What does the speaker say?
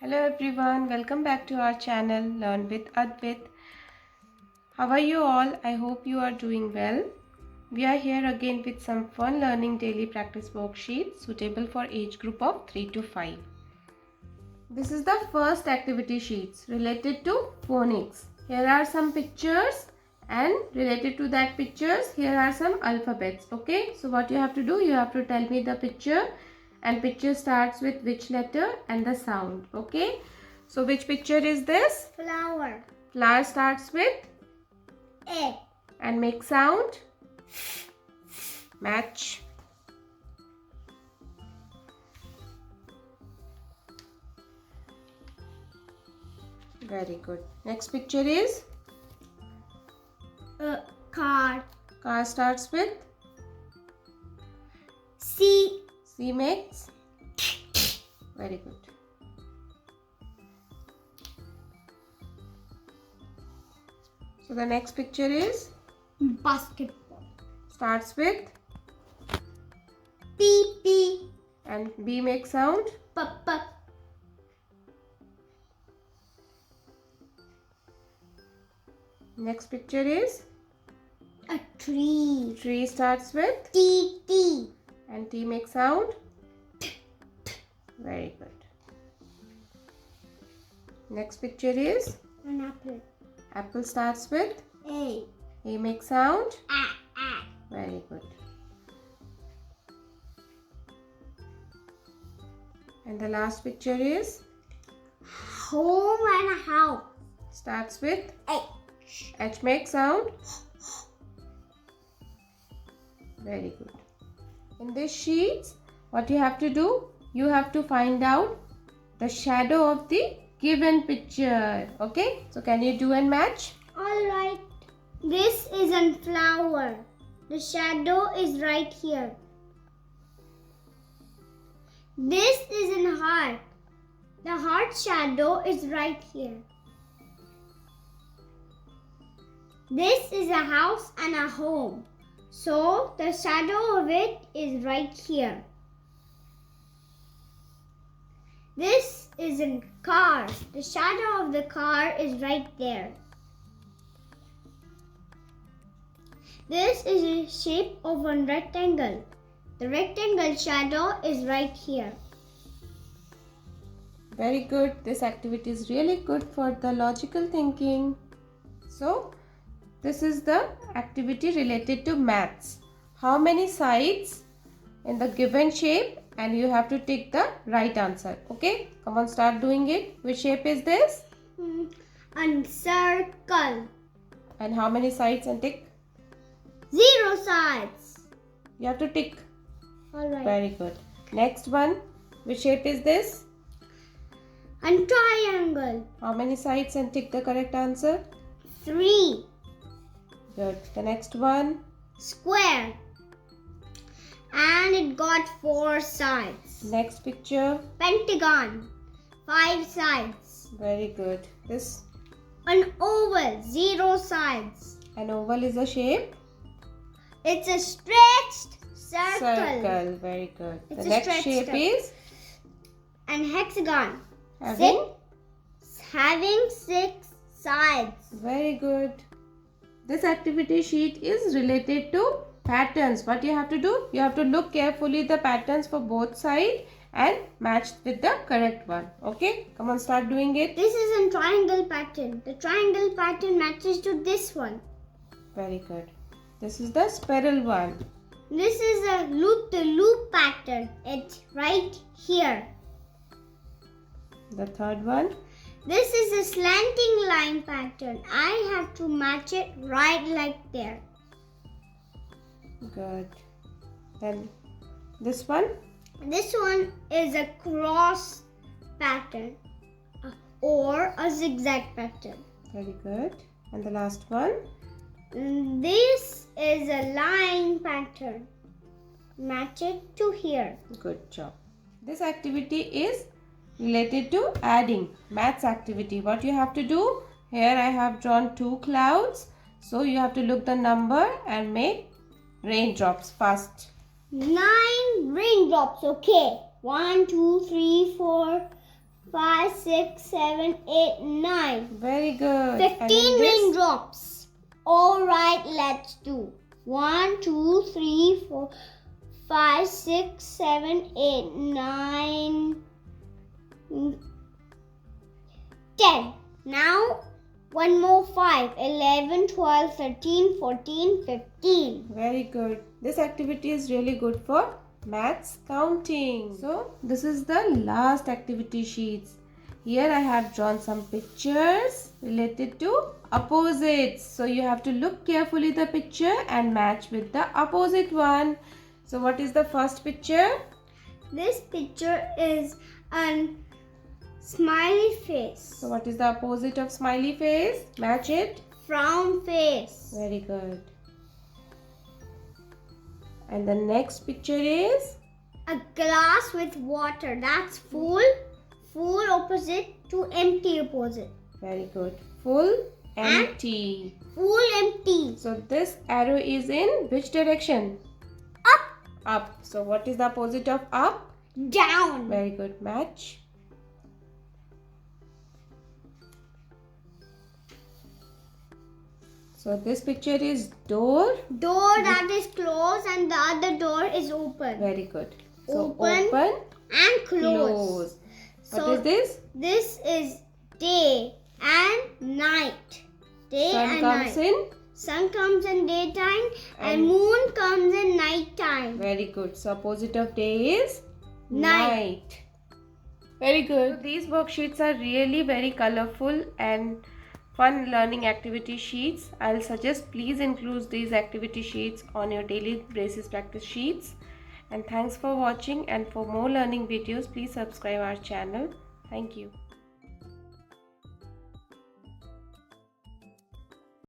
Hello everyone, welcome back to our channel Learn with Advit. How are you all? I hope you are doing well. We are here again with some fun learning daily practice worksheets suitable for age group of 3 to 5. This is the first activity sheets related to phonics. Here are some pictures and related to that pictures here are some alphabets. Okay, so what you have to do, you have to tell me the picture and picture starts with which letter and the sound. Okay, so which picture is this? Flower. Flower starts with A. and make sound. Match. Very good. Next picture is Car. car starts with C. C makes. Very good. So the next picture is Basketball. starts with P. P. and B makes sound. P. P. Next picture is A tree. tree starts with T. T. and T makes sound. Very good. Next picture is An apple. apple starts with A. A makes sound. A. Very good. And the last picture is Home and a house. starts with H. H makes sound. Very good. In this sheets, what you have to do, you have to find out the shadow of the given picture. Okay, so can you do and match? Alright. This is a flower. The shadow is right here. This is a heart. The heart shadow is right here. This is a house and a home. So the shadow of it is right here. This is a car. The shadow of the car is right there. This is a shape of a rectangle. The rectangle shadow is right here. Very good. This activity is really good for the logical thinking. So, this is the activity related to maths. How many sides in the given shape, and you have to tick the right answer. Okay, come on, start doing it. Which shape is this? A circle. And how many sides and tick? 0 sides. You have to tick. Alright. Very good. Next one. Which shape is this? A triangle. How many sides and tick the correct answer? 3. Good. The next one. Square. And it got 4 sides. Next picture. Pentagon. 5 sides. Very good. This An oval. 0 sides. an oval is a shape. It's a stretched circle. Circle. Very good. It's The a next stretched shape circle. is And hexagon. having. Having 6 sides. Very good. This activity sheet is related to patterns. What you have to do? You have to look carefully the patterns for both sides and match with the correct one. Okay? Come on, start doing it. This is a triangle pattern. The triangle pattern matches to this one. Very good. This is the spiral one. This is a loop-the-loop pattern. It's right here. The third one. This is a slanting line pattern. I have to match it right like there. Good. Then this one. This one is a cross pattern or a zigzag pattern. Very good. And the last one. This is a line pattern. Match it to here. Good job. This activity is related to adding. Maths activity. What you have to do? Here I have drawn 2 clouds. So you have to look the number and make raindrops fast. 9 raindrops. Okay. 1, 2, 3, 4, 5, 6, 7, 8, 9. Very good. 15 raindrops. Alright, let's do. 1, 2, 3, 4, 5, 6, 7, 8, 9, 10. Now, one more 5. 11, 12, 13, 14, 15. Very good. This activity is really good for maths counting. So, this is the last activity sheets. Here I have drawn some pictures related to opposites. So, you have to look carefully the picture and match with the opposite one. So, what is the first picture? This picture is a smiley face. So, what is the opposite of smiley face? Match it. Frown face. Very good. And the next picture is? A glass with water. That's full. Full opposite to empty opposite. Very good. Full, empty. Full empty. So this arrow is in which direction? Up. Up. So what is the opposite of up? Down. Very good. Match. So this picture is door. Door that is closed and the other door is open. Very good. So Open and close. close. So What is this? this is day and night. Day Sun and comes night. in. Sun comes in daytime and And- moon comes in nighttime. Very good. So opposite of day is Night. Very good. So these worksheets are really very colorful and fun learning activity sheets. I'll suggest please include these activity sheets on your daily basis practice sheets. And thanks for watching, and for more learning videos please subscribe our channel. Thank you.